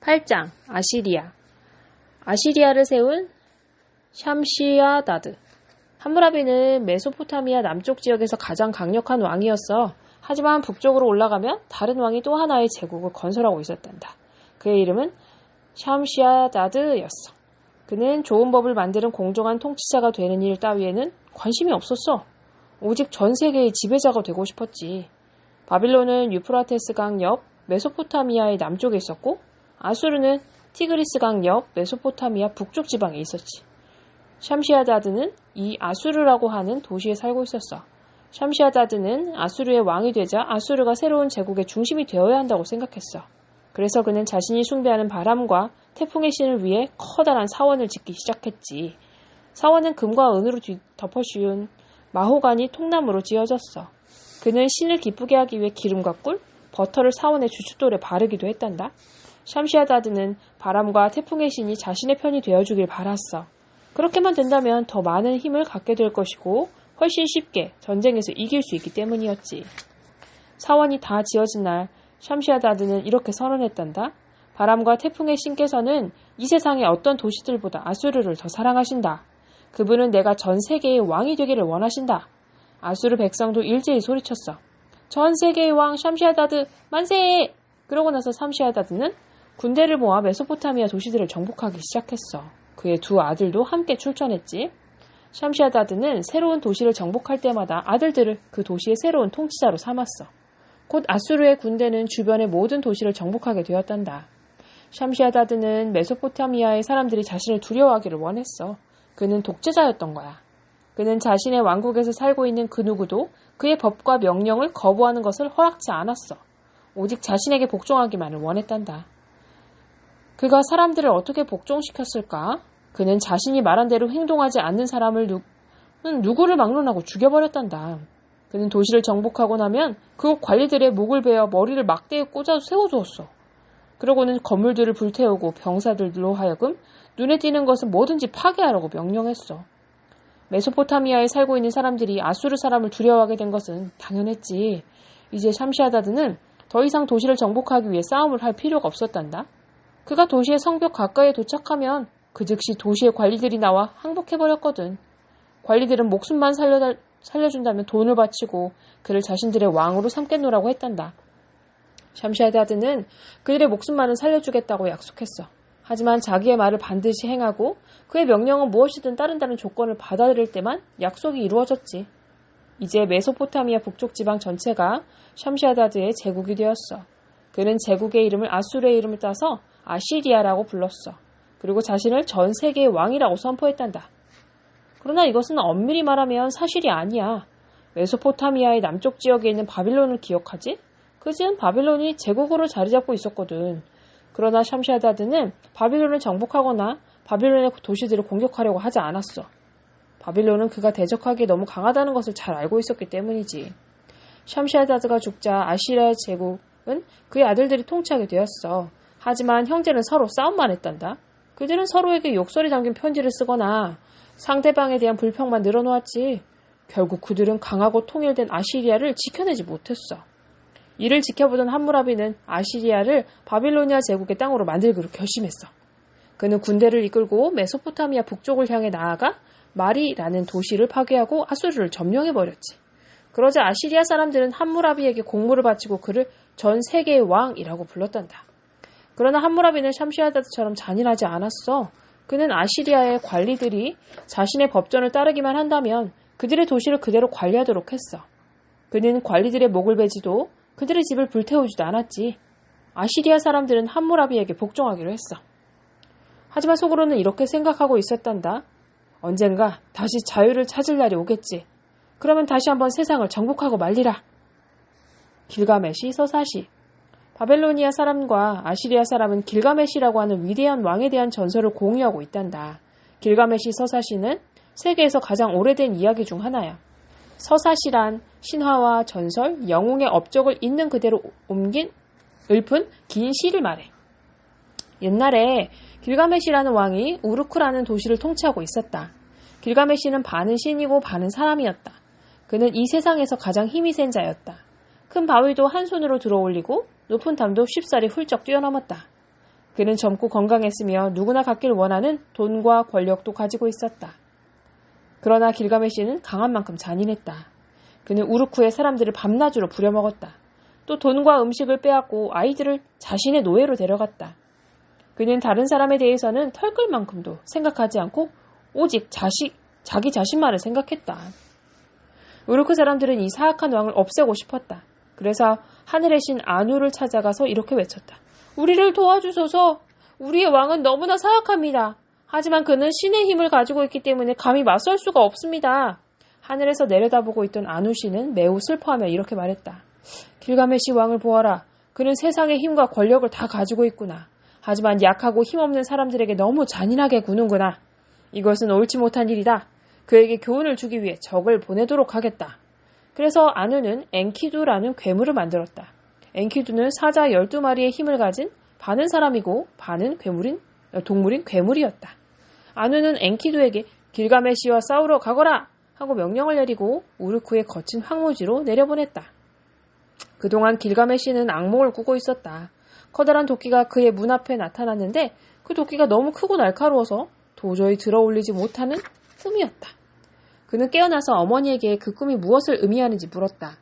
8장 아시리아. 아시리아를 세운 샴시아다드. 함무라비는 메소포타미아 남쪽 지역에서 가장 강력한 왕이었어. 하지만 북쪽으로 올라가면 다른 왕이 또 하나의 제국을 건설하고 있었단다. 그의 이름은 샴시아다드였어. 그는 좋은 법을 만드는 공정한 통치자가 되는 일 따위에는 관심이 없었어. 오직 전 세계의 지배자가 되고 싶었지. 바빌론은 유프라테스 강 옆 메소포타미아의 남쪽에 있었고, 아수르는 티그리스 강 옆 메소포타미아 북쪽 지방에 있었지. 샴시아다드는 이 아수르라고 하는 도시에 살고 있었어. 샴시아다드는 아수르의 왕이 되자 아수르가 새로운 제국의 중심이 되어야 한다고 생각했어. 그래서 그는 자신이 숭배하는 바람과 태풍의 신을 위해 커다란 사원을 짓기 시작했지. 사원은 금과 은으로 덮어 씌운 마호가니 통나무로 지어졌어. 그는 신을 기쁘게 하기 위해 기름과 꿀, 버터를 사원의 주춧돌에 바르기도 했단다. 샴시아다드는 바람과 태풍의 신이 자신의 편이 되어주길 바랐어. 그렇게만 된다면 더 많은 힘을 갖게 될 것이고 훨씬 쉽게 전쟁에서 이길 수 있기 때문이었지. 사원이 다 지어진 날 샴시아다드는 이렇게 선언했단다. 바람과 태풍의 신께서는 이 세상의 어떤 도시들보다 아수르를 더 사랑하신다. 그분은 내가 전 세계의 왕이 되기를 원하신다. 아수르 백성도 일제히 소리쳤어. 전 세계의 왕 샴시아다드 만세! 그러고 나서 샴시아다드는 군대를 모아 메소포타미아 도시들을 정복하기 시작했어. 그의 두 아들도 함께 출전했지. 샴시아다드는 새로운 도시를 정복할 때마다 아들들을 그 도시의 새로운 통치자로 삼았어. 곧 아수르의 군대는 주변의 모든 도시를 정복하게 되었단다. 샴시아다드는 메소포타미아의 사람들이 자신을 두려워하기를 원했어. 그는 독재자였던 거야. 그는 자신의 왕국에서 살고 있는 그 누구도 그의 법과 명령을 거부하는 것을 허락치 않았어. 오직 자신에게 복종하기만을 원했단다. 그가 사람들을 어떻게 복종시켰을까? 그는 자신이 말한 대로 행동하지 않는 사람을 누구를 막론하고 죽여버렸단다. 그는 도시를 정복하고 나면 그곳 관리들의 목을 베어 머리를 막대에 꽂아 세워두었어. 그러고는 건물들을 불태우고 병사들로 하여금 눈에 띄는 것은 뭐든지 파괴하라고 명령했어. 메소포타미아에 살고 있는 사람들이 아수르 사람을 두려워하게 된 것은 당연했지. 이제 샴시아다드는 더 이상 도시를 정복하기 위해 싸움을 할 필요가 없었단다. 그가 도시의 성벽 가까이에 도착하면 그 즉시 도시의 관리들이 나와 항복해버렸거든. 관리들은 목숨만 살려준다면 돈을 바치고 그를 자신들의 왕으로 삼겠노라고 했단다. 샴시아다드는 그들의 목숨만은 살려주겠다고 약속했어. 하지만 자기의 말을 반드시 행하고 그의 명령은 무엇이든 따른다는 조건을 받아들일 때만 약속이 이루어졌지. 이제 메소포타미아 북쪽 지방 전체가 샴시아다드의 제국이 되었어. 그는 제국의 이름을 아수르의 이름을 따서 아시리아라고 불렀어. 그리고 자신을 전 세계의 왕이라고 선포했단다. 그러나 이것은 엄밀히 말하면 사실이 아니야. 메소포타미아의 남쪽 지역에 있는 바빌론을 기억하지? 그즈음 바빌론이 제국으로 자리 잡고 있었거든. 그러나 샴시아다드는 바빌론을 정복하거나 바빌론의 도시들을 공격하려고 하지 않았어. 바빌론은 그가 대적하기에 너무 강하다는 것을 잘 알고 있었기 때문이지. 샴시아다드가 죽자 아시리아 제국은 그의 아들들이 통치하게 되었어. 하지만 형제는 서로 싸움만 했단다. 그들은 서로에게 욕설이 담긴 편지를 쓰거나 상대방에 대한 불평만 늘어놓았지. 결국 그들은 강하고 통일된 아시리아를 지켜내지 못했어. 이를 지켜보던 함무라비는 아시리아를 바빌로니아 제국의 땅으로 만들기로 결심했어. 그는 군대를 이끌고 메소포타미아 북쪽을 향해 나아가 마리라는 도시를 파괴하고 아수르를 점령해버렸지. 그러자 아시리아 사람들은 함무라비에게 공물을 바치고 그를 전 세계의 왕이라고 불렀단다. 그러나 함무라비는 샴시아다드처럼 잔인하지 않았어. 그는 아시리아의 관리들이 자신의 법전을 따르기만 한다면 그들의 도시를 그대로 관리하도록 했어. 그는 관리들의 목을 베지도 그들의 집을 불태우지도 않았지. 아시리아 사람들은 함무라비에게 복종하기로 했어. 하지만 속으로는 이렇게 생각하고 있었단다. 언젠가 다시 자유를 찾을 날이 오겠지. 그러면 다시 한번 세상을 정복하고 말리라. 길가메시 서사시. 바벨로니아 사람과 아시리아 사람은 길가메시라고 하는 위대한 왕에 대한 전설을 공유하고 있단다. 길가메시 서사시는 세계에서 가장 오래된 이야기 중 하나야. 서사시란 신화와 전설, 영웅의 업적을 있는 그대로 읊은 긴 시를 말해. 옛날에 길가메시라는 왕이 우르크라는 도시를 통치하고 있었다. 길가메시는 반은 신이고 반은 사람이었다. 그는 이 세상에서 가장 힘이 센 자였다. 큰 바위도 한 손으로 들어올리고 높은 담도 쉽사리 훌쩍 뛰어넘었다. 그는 젊고 건강했으며 누구나 갖길 원하는 돈과 권력도 가지고 있었다. 그러나 길가메시는 강한 만큼 잔인했다. 그는 우르크의 사람들을 밤낮으로 부려먹었다. 또 돈과 음식을 빼앗고 아이들을 자신의 노예로 데려갔다. 그는 다른 사람에 대해서는 털끌 만큼도 생각하지 않고 오직 자기 자신만을 생각했다. 우르크 사람들은 이 사악한 왕을 없애고 싶었다. 그래서 하늘의 신 아누를 찾아가서 이렇게 외쳤다. 우리를 도와주소서. 우리의 왕은 너무나 사악합니다. 하지만 그는 신의 힘을 가지고 있기 때문에 감히 맞설 수가 없습니다. 하늘에서 내려다보고 있던 아누 신은 매우 슬퍼하며 이렇게 말했다. 길가메시 왕을 보아라. 그는 세상의 힘과 권력을 다 가지고 있구나. 하지만 약하고 힘없는 사람들에게 너무 잔인하게 구는구나. 이것은 옳지 못한 일이다. 그에게 교훈을 주기 위해 적을 보내도록 하겠다. 그래서 아누는 엔키두라는 괴물을 만들었다. 엔키두는 사자 12마리의 힘을 가진 반은 사람이고 반은 동물인 괴물이었다. 아누는 엔키두에게 길가메시와 싸우러 가거라 하고 명령을 내리고 우르크의 거친 황무지로 내려보냈다. 그동안 길가메시는 악몽을 꾸고 있었다. 커다란 도끼가 그의 문 앞에 나타났는데 그 도끼가 너무 크고 날카로워서 도저히 들어올리지 못하는 꿈이었다. 그는 깨어나서 어머니에게 그 꿈이 무엇을 의미하는지 물었다.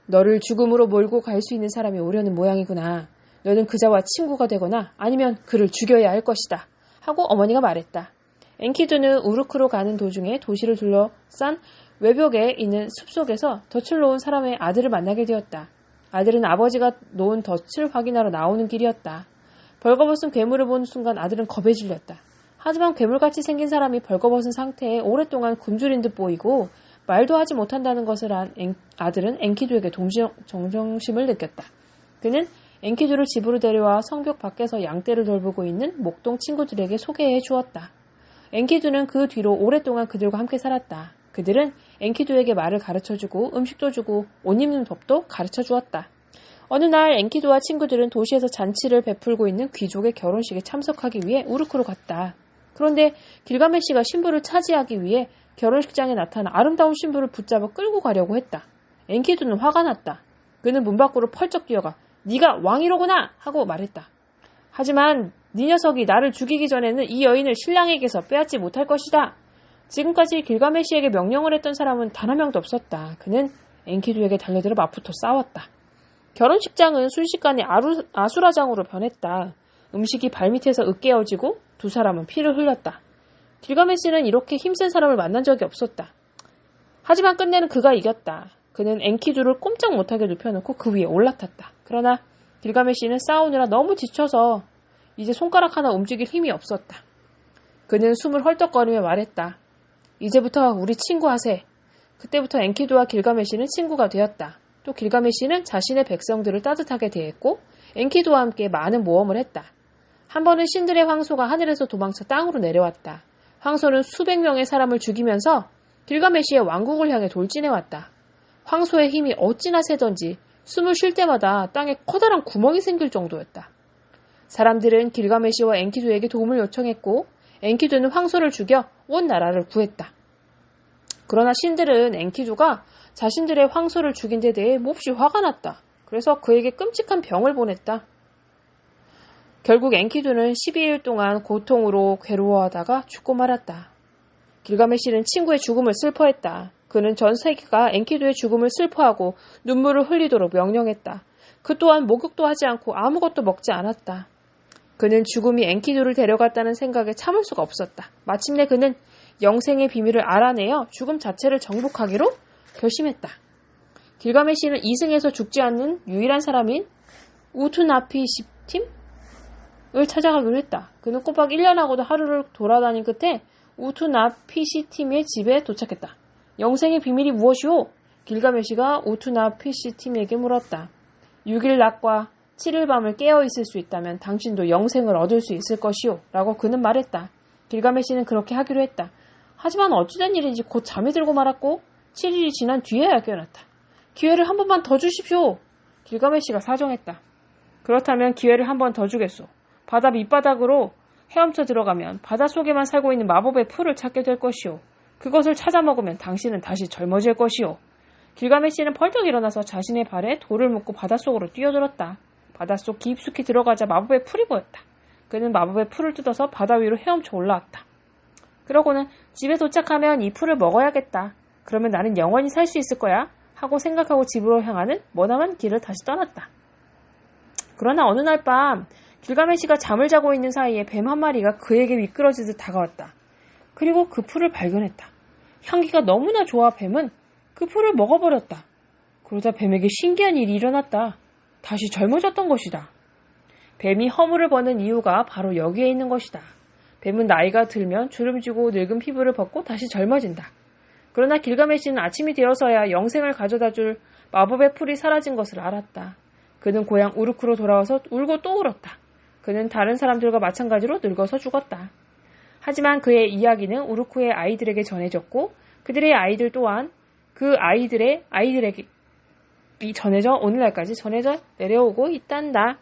너를 죽음으로 몰고 갈 수 있는 사람이 오려는 모양이구나. 너는 그자와 친구가 되거나 아니면 그를 죽여야 할 것이다. 하고 어머니가 말했다. 엔키두는 우르크로 가는 도중에 도시를 둘러싼 외벽에 있는 숲속에서 덫을 놓은 사람의 아들을 만나게 되었다. 아들은 아버지가 놓은 덫을 확인하러 나오는 길이었다. 벌거벗은 괴물을 본 순간 아들은 겁에 질렸다. 하지만 괴물같이 생긴 사람이 벌거벗은 상태에 오랫동안 굶주린 듯 보이고 말도 하지 못한다는 것을 안 아들은 엔키두에게 정정심을 느꼈다. 그는 엔키두를 집으로 데려와 성벽 밖에서 양떼를 돌보고 있는 목동 친구들에게 소개해 주었다. 엔키두는 그 뒤로 오랫동안 그들과 함께 살았다. 그들은 엔키두에게 말을 가르쳐주고 음식도 주고 옷 입는 법도 가르쳐 주었다. 어느 날 엔키두와 친구들은 도시에서 잔치를 베풀고 있는 귀족의 결혼식에 참석하기 위해 우르크로 갔다. 그런데 길가메시가 신부를 차지하기 위해 결혼식장에 나타나 아름다운 신부를 붙잡아 끌고 가려고 했다. 엔키두는 화가 났다. 그는 문 밖으로 펄쩍 뛰어가 네가 왕이로구나 하고 말했다. 하지만 네 녀석이 나를 죽이기 전에는 이 여인을 신랑에게서 빼앗지 못할 것이다. 지금까지 길가메시에게 명령을 했던 사람은 단 한 명도 없었다. 그는 엔키두에게 달려들어 맞붙어 싸웠다. 결혼식장은 순식간에 아수라장으로 변했다. 음식이 발밑에서 으깨어지고 두 사람은 피를 흘렸다. 길가메시는 이렇게 힘센 사람을 만난 적이 없었다. 하지만 끝내는 그가 이겼다. 그는 엔키두를 꼼짝 못하게 눕혀놓고 그 위에 올라탔다. 그러나 길가메시는 싸우느라 너무 지쳐서 이제 손가락 하나 움직일 힘이 없었다. 그는 숨을 헐떡거리며 말했다. 이제부터 우리 친구하세. 그때부터 엔키두와 길가메시는 친구가 되었다. 또 길가메시는 자신의 백성들을 따뜻하게 대했고 엔키두와 함께 많은 모험을 했다. 한 번은 신들의 황소가 하늘에서 도망쳐 땅으로 내려왔다. 황소는 수백 명의 사람을 죽이면서 길가메시의 왕국을 향해 돌진해왔다. 황소의 힘이 어찌나 세던지 숨을 쉴 때마다 땅에 커다란 구멍이 생길 정도였다. 사람들은 길가메시와 엔키두에게 도움을 요청했고 엔키두는 황소를 죽여 온 나라를 구했다. 그러나 신들은 엔키두가 자신들의 황소를 죽인 데 대해 몹시 화가 났다. 그래서 그에게 끔찍한 병을 보냈다. 결국 엔키두는 12일 동안 고통으로 괴로워하다가 죽고 말았다. 길가메시는 친구의 죽음을 슬퍼했다. 그는 전 세계가 엔키두의 죽음을 슬퍼하고 눈물을 흘리도록 명령했다. 그 또한 목욕도 하지 않고 아무것도 먹지 않았다. 그는 죽음이 엔키두를 데려갔다는 생각에 참을 수가 없었다. 마침내 그는 영생의 비밀을 알아내어 죽음 자체를 정복하기로 결심했다. 길가메시는 이승에서 죽지 않는 유일한 사람인 우투나피시팀을 찾아가기로 했다. 그는 꼬박 1년하고도 하루를 돌아다닌 끝에 우투나피시팀의 집에 도착했다. 영생의 비밀이 무엇이오? 길가메시가 우투나피시팀에게 물었다. 6일 낮과 7일 밤을 깨어있을 수 있다면 당신도 영생을 얻을 수 있을 것이오. 라고 그는 말했다. 길가메시는 그렇게 하기로 했다. 하지만 어찌된 일인지 곧 잠이 들고 말았고 7일이 지난 뒤에야 깨어났다. 기회를 한 번만 더 주십시오. 길가메시가 사정했다. 그렇다면 기회를 한 번 더 주겠소. 바다 밑바닥으로 헤엄쳐 들어가면 바닷속에만 살고 있는 마법의 풀을 찾게 될 것이오. 그것을 찾아 먹으면 당신은 다시 젊어질 것이오. 길가메시는 펄떡 일어나서 자신의 발에 돌을 묶고 바닷속으로 뛰어들었다. 바닷속 깊숙이 들어가자 마법의 풀이 보였다. 그는 마법의 풀을 뜯어서 바다 위로 헤엄쳐 올라왔다. 그러고는 집에 도착하면 이 풀을 먹어야겠다. 그러면 나는 영원히 살 수 있을 거야. 하고 생각하고 집으로 향하는 머나먼 길을 다시 떠났다. 그러나 어느 날 밤 길가메시가 잠을 자고 있는 사이에 뱀 한 마리가 그에게 미끄러지듯 다가왔다. 그리고 그 풀을 발견했다. 향기가 너무나 좋아 뱀은 그 풀을 먹어버렸다. 그러자 뱀에게 신기한 일이 일어났다. 다시 젊어졌던 것이다. 뱀이 허물을 버는 이유가 바로 여기에 있는 것이다. 뱀은 나이가 들면 주름지고 늙은 피부를 벗고 다시 젊어진다. 그러나 길가메시는 아침이 되어서야 영생을 가져다줄 마법의 풀이 사라진 것을 알았다. 그는 고향 우르크로 돌아와서 울고 또 울었다. 그는 다른 사람들과 마찬가지로 늙어서 죽었다. 하지만 그의 이야기는 우르크의 아이들에게 전해졌고 그들의 아이들 또한 그 아이들에게 전해져 오늘날까지 전해져 내려오고 있단다.